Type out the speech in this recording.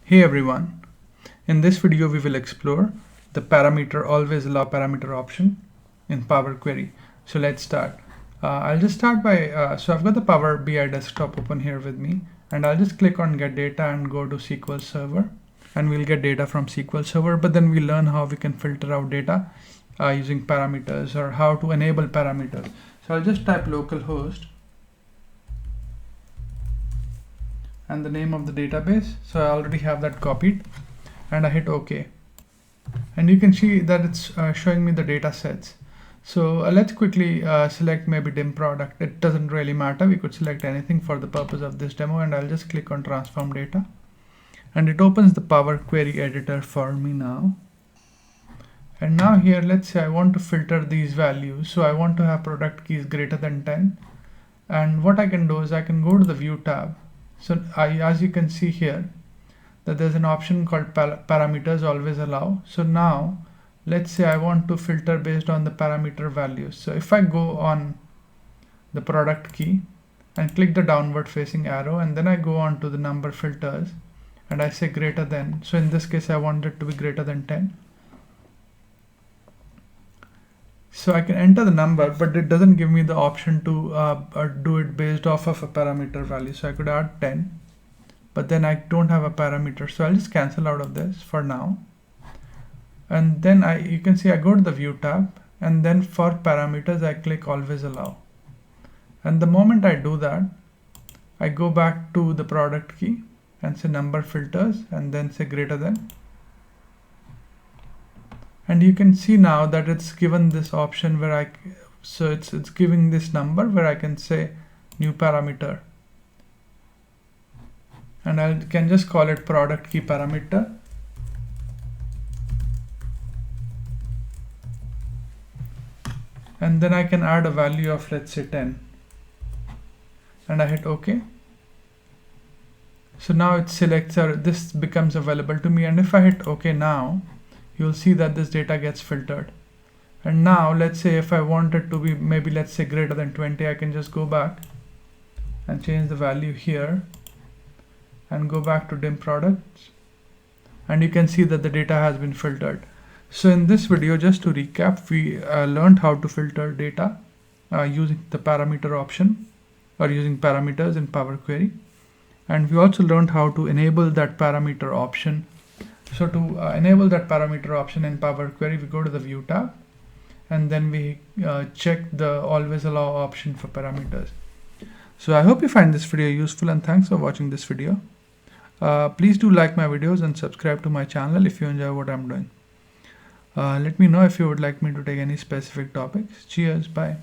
Hey everyone, in this video we will explore the parameter always allow parameter option in Power Query. So let's start. I'll just start by, so I've got the Power BI desktop open here with me, and I'll just click on get data and go to SQL Server, and we'll get data from SQL Server, but then we'll learn how we can filter out data using parameters or how to enable parameters. So I'll just type localhost and the name of the database. So I already have that copied, and I hit OK. And you can see that it's showing me the data sets. So let's quickly select maybe dim product. It doesn't really matter. We could select anything for the purpose of this demo, and I'll just click on transform data. And it opens the Power Query editor for me now. And now here, let's say I want to filter these values. So I want to have product keys greater than 10. And what I can do is I can go to the view tab. So as you can see here, that there's an option called parameters always allow. So now let's say I want to filter based on the parameter values. So if I go on the product key and click the downward facing arrow, and then I go on to the number filters and I say greater than. So in this case I want it to be greater than 10. So I can enter the number, but it doesn't give me the option to do it based off of a parameter value. So I could add 10, but then I don't have a parameter. So I'll just cancel out of this for now. And then you can see I go to the view tab, and then for parameters, I click always allow. And the moment I do that, I go back to the product key and say number filters and then say greater than. And you can see now that it's given this option where so it's giving this number where I can say new parameter. And I can just call it product key parameter. And then I can add a value of, let's say 10. And I hit OK. So now it selects, this becomes available to me. And if I hit OK now, you'll see that this data gets filtered. And now let's say if I want it to be maybe, let's say greater than 20, I can just go back and change the value here and go back to dim products. And you can see that the data has been filtered. So in this video, just to recap, we learned how to filter data using the parameter option or using parameters in Power Query. And we also learned how to enable that parameter option. So to enable that parameter option in Power Query, we go to the view tab, and then we check the always allow option for parameters. So I hope you find this video useful, and thanks for watching this video. Please do like my videos and subscribe to my channel if you enjoy what I'm doing. Let me know if you would like me to take any specific topics. Cheers, bye.